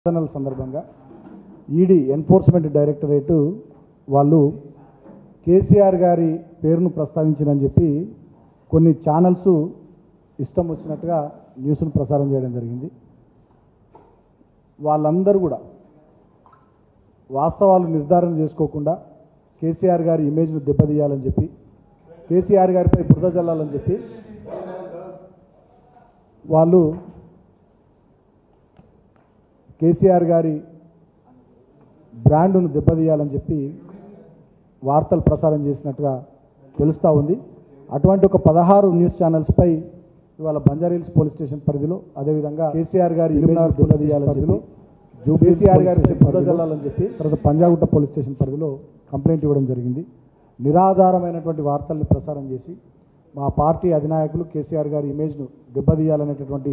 సందర్భంగా ED enforcement directorate వాళ్ళు కేసీఆర్ గారి పేరును ప్రస్తావించినని చెప్పి కొన్ని ఛానల్స్ ఇష్టం వచ్చినట్టుగా న్యూస్ను ప్రసారం చేయడం జరిగింది. వాళ్ళందరూ కూడా వాస్తవాలు నిర్ధారణ చేసుకోకుండా కేసీఆర్ గారి ఇమేజ్ను దెబ్బతీయాలని చెప్పి కేసీఆర్ గారిపై బురద జల్లాలని చెప్పి వాళ్ళు కేసీఆర్ గారి బ్రాండ్ను దెబ్బతీయాలని చెప్పి వార్తలు ప్రసారం చేసినట్టుగా తెలుస్తూ ఉంది. అటువంటి ఒక 16 న్యూస్ ఛానల్స్పై ఇవాళ బంజారాహిల్స్ పోలీస్ స్టేషన్ పరిధిలో అదేవిధంగా కేసీఆర్ గారి ఇల్లునార్ దెబ్బతీయాలని చెప్పి కేసీఆర్ గారిపై బురద జల్లాలని చెప్పి తర్వాత పంజాగుట్ట పోలీస్ స్టేషన్ పరిధిలో కంప్లైంట్ ఇవ్వడం జరిగింది. నిరాధారమైనటువంటి వార్తల్ని ప్రసారం చేసి మా పార్టీ అధినాయకులు కేసీఆర్ గారి ఇమేజ్ను దెబ్బతీయాలనేటటువంటి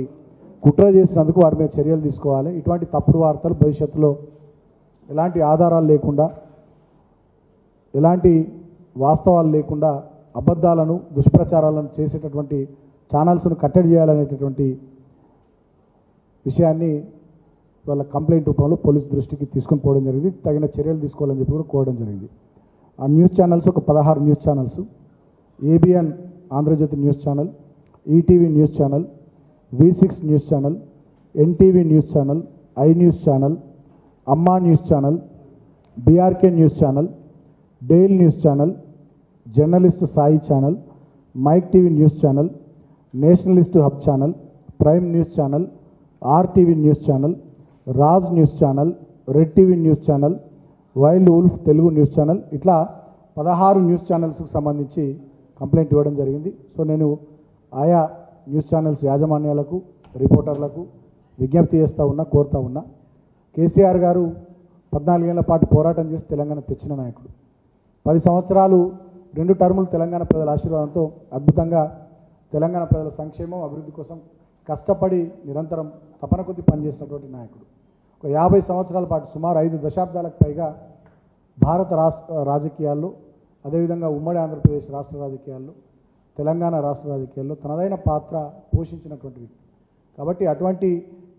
కుట్ర చేసినందుకు వారి మీద చర్యలు తీసుకోవాలి. ఇటువంటి తప్పుడు వార్తలు భవిష్యత్తులో ఎలాంటి ఆధారాలు లేకుండా ఎలాంటి వాస్తవాలు లేకుండా అబద్ధాలను దుష్ప్రచారాలను చేసేటటువంటి ఛానల్స్ను కట్టడి చేయాలనేటటువంటి విషయాన్ని వాళ్ళ కంప్లైంట్ రూపంలో పోలీస్ దృష్టికి తీసుకొని పోవడం జరిగింది. తగిన చర్యలు తీసుకోవాలని చెప్పి కూడా కోరడం జరిగింది. ఆ న్యూస్ ఛానల్స్ ఒక 16 news channels ABN Andhrajyothy news channel, ETV news channel, V6 news channel, NTV news channel, I news channel, Amma news channel, BRK news channel, dial news channel, journalist Sai channel, mic TV news channel, nationalist hub channel, prime news channel, RTV news channel, Raj news channel, red TV news channel, wild wolf Telugu news channel, ఇట్లా 16 news ఛానల్స్కి సంబంధించి complaint ఇవ్వడం జరిగింది. So నేను ఆయా news channels యాజమాన్యాలకు రిపోర్టర్లకు విజ్ఞప్తి చేస్తూ ఉన్నా, కోరుతూ ఉన్నా. కేసీఆర్ గారు 14 ఏళ్ల పాటు పోరాటం చేసి తెలంగాణ తెచ్చిన నాయకుడు. 10 సంవత్సరాలు 2 టర్ములు తెలంగాణ ప్రజల ఆశీర్వాదంతో అద్భుతంగా తెలంగాణ ప్రజల సంక్షేమం అభివృద్ధి కోసం కష్టపడి నిరంతరం తపన కొద్ది పనిచేసినటువంటి నాయకుడు. ఒక 50 సంవత్సరాల పాటు సుమారు 5 దశాబ్దాలకు పైగా భారత రాజకీయాల్లో అదేవిధంగా ఉమ్మడి ఆంధ్రప్రదేశ్ రాష్ట్ర రాజకీయాల్లో తెలంగాణ రాష్ట్ర రాజకీయాల్లో తనదైన పాత్ర పోషించినటువంటి వ్యక్తి. కాబట్టి అటువంటి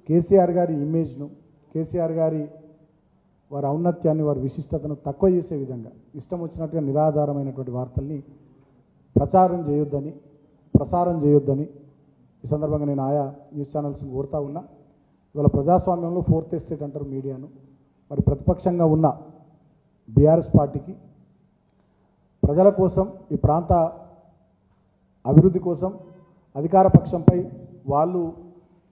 కేసీఆర్ గారి ఇమేజ్ను కేసీఆర్ గారి వారి ఔన్నత్యాన్ని వారి విశిష్టతను తక్కువ చేసే విధంగా ఇష్టం వచ్చినట్టుగా నిరాధారమైనటువంటి వార్తల్ని ప్రసారం చేయొద్దని ఈ సందర్భంగా నేను ఆయా న్యూస్ ఛానల్స్ని కోరుతూ ఉన్నా. ఇవాళ ప్రజాస్వామ్యంలో 4th ఎస్టేట్ అంటారు మీడియాను. మరి ప్రతిపక్షంగా ఉన్న బీఆర్ఎస్ పార్టీకి ప్రజల కోసం ఈ ప్రాంత అభివృద్ధి కోసం అధికార పక్షంపై వాళ్ళు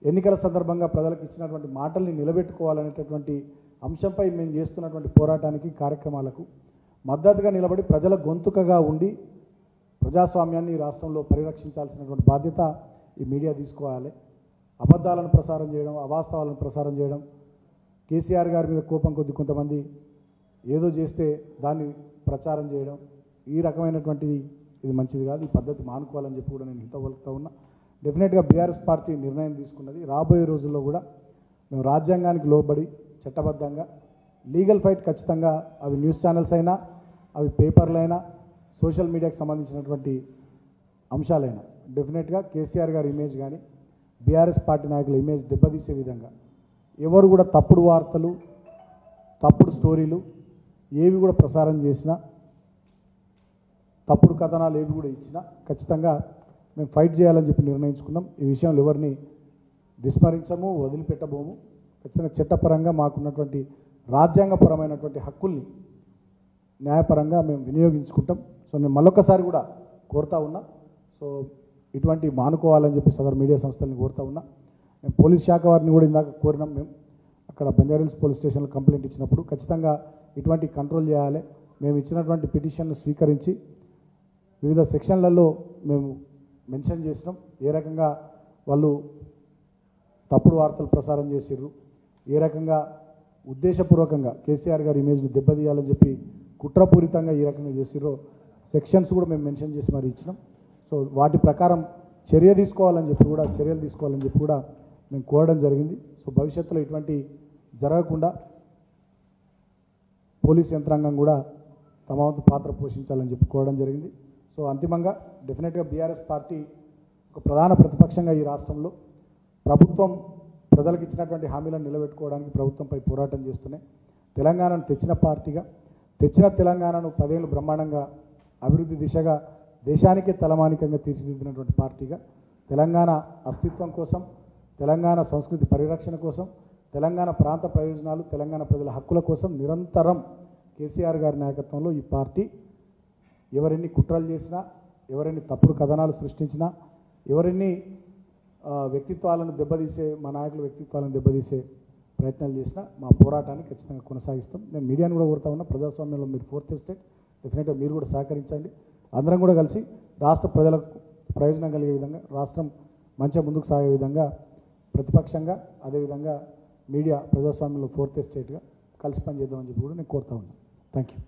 ఎన్నికల సందర్భంగా ప్రజలకు ఇచ్చినటువంటి మాటల్ని నిలబెట్టుకోవాలనేటటువంటి అంశంపై మేము చేస్తున్నటువంటి పోరాటానికి కార్యక్రమాలకు మద్దతుగా నిలబడి ప్రజల గొంతుకగా ఉండి ప్రజాస్వామ్యాన్ని రాష్ట్రంలో పరిరక్షించాల్సినటువంటి బాధ్యత ఈ మీడియా తీసుకోవాలి. అబద్ధాలను ప్రసారం చేయడం, అవాస్తవాలను ప్రసారం చేయడం, కేసీఆర్ గారి మీద కోపం కొద్ది కొంతమంది ఏదో చేస్తే దాన్ని ప్రచారం చేయడం, ఈ రకమైనటువంటిది ఇది మంచిది కాదు. ఈ పద్ధతి మానుకోవాలని చెప్పి కూడా నేను హితవలుపుతూ ఉన్నా. డెఫినెట్గా బీఆర్ఎస్ పార్టీ నిర్ణయం తీసుకున్నది. రాబోయే రోజుల్లో కూడా మేము రాజ్యాంగానికి లోబడి చట్టబద్ధంగా లీగల్ ఫైట్ ఖచ్చితంగా అవి న్యూస్ ఛానల్స్ అయినా అవి పేపర్లైనా సోషల్ మీడియాకి సంబంధించినటువంటి అంశాలైనా డెఫినెట్గా కేసీఆర్ గారి ఇమేజ్ కానీ బీఆర్ఎస్ పార్టీ నాయకుల ఇమేజ్ దెబ్బతీసే విధంగా ఎవరు కూడా తప్పుడు వార్తలు తప్పుడు స్టోరీలు ఏవి కూడా ప్రసారం చేసినా తప్పుడు కథనాలు ఏవి కూడా ఇచ్చినా ఖచ్చితంగా మేము ఫైట్ చేయాలని చెప్పి నిర్ణయించుకున్నాం. ఈ విషయంలో ఎవరిని విస్మరించము, వదిలిపెట్టబోము. ఖచ్చితంగా చట్టపరంగా మాకున్నటువంటి రాజ్యాంగపరమైనటువంటి హక్కుల్ని న్యాయపరంగా మేము వినియోగించుకుంటాం. సో నేను మళ్ళొక్కసారి కూడా కోరుతా ఉన్నా. సో ఇటువంటి మానుకోవాలని చెప్పి సదరు మీడియా సంస్థల్ని కోరుతా ఉన్నా. మేము పోలీస్ శాఖ వారిని కూడా ఇందాక కోరినాం. మేము అక్కడ బంజారాహిల్స్ పోలీస్ స్టేషన్లో కంప్లైంట్ ఇచ్చినప్పుడు ఖచ్చితంగా ఇటువంటి కంట్రోల్ చేయాలి. మేము ఇచ్చినటువంటి పిటిషన్ను స్వీకరించి వివిధ సెక్షన్లలో మేము మెన్షన్ చేసినాం. ఏ రకంగా వాళ్ళు తప్పుడు వార్తలు ప్రసారం చేసిర్రు, ఏ రకంగా ఉద్దేశపూర్వకంగా కేసీఆర్ గారి ఇమేజ్ని దెబ్బతీయాలని చెప్పి కుట్రపూరితంగా ఈ రకంగా చేసిర్రో సెక్షన్స్ కూడా మేము మెన్షన్ చేసి మరి ఇచ్చినాం. సో వాటి ప్రకారం చర్యలు తీసుకోవాలని చెప్పి కూడా మేము కోరడం జరిగింది. సో భవిష్యత్తులో ఇటువంటి జరగకుండా పోలీస్ యంత్రాంగం కూడా తమ వంతు పాత్ర పోషించాలని చెప్పి కోరడం జరిగింది. సో అంతిమంగా డెఫినెట్గా బీఆర్ఎస్ పార్టీ ఒక ప్రధాన ప్రతిపక్షంగా ఈ రాష్ట్రంలో ప్రభుత్వం ప్రజలకు ఇచ్చినటువంటి హామీలను నిలబెట్టుకోవడానికి ప్రభుత్వంపై పోరాటం చేస్తూనే తెలంగాణను తెచ్చిన పార్టీగా, తెచ్చిన తెలంగాణను 10 ఏళ్ళు బ్రహ్మాండంగా అభివృద్ధి దిశగా దేశానికే తలమానికంగా తీర్చిదిద్దినటువంటి పార్టీగా తెలంగాణ అస్తిత్వం కోసం, తెలంగాణ సంస్కృతి పరిరక్షణ కోసం, తెలంగాణ ప్రాంత ప్రయోజనాలు, తెలంగాణ ప్రజల హక్కుల కోసం నిరంతరం కేసీఆర్ గారి నాయకత్వంలో ఈ పార్టీ ఎవరెన్ని కుట్రలు చేసినా, ఎవరెన్ని తప్పుడు కథనాలు సృష్టించినా, ఎవరెన్ని వ్యక్తిత్వాలను దెబ్బతీసే, మా నాయకుల వ్యక్తిత్వాలను దెబ్బతీసే ప్రయత్నాలు చేసినా మా పోరాటాన్ని ఖచ్చితంగా కొనసాగిస్తాం. నేను మీడియాను కూడా కోరుతా ఉన్నా, ప్రజాస్వామ్యంలో మీరు 4th ఎస్టేట్, డెఫినెట్గా మీరు కూడా సహకరించండి. అందరం కూడా కలిసి రాష్ట్ర ప్రజలకు ప్రయోజనం కలిగే విధంగా, రాష్ట్రం మంచిగా ముందుకు సాగే విధంగా ప్రతిపక్షంగా, అదేవిధంగా మీడియా ప్రజాస్వామ్యంలో 4th ఎస్టేట్గా కలిసి పనిచేద్దామని చెప్పి కూడా నేను కోరుతా ఉన్నాను. Thank you.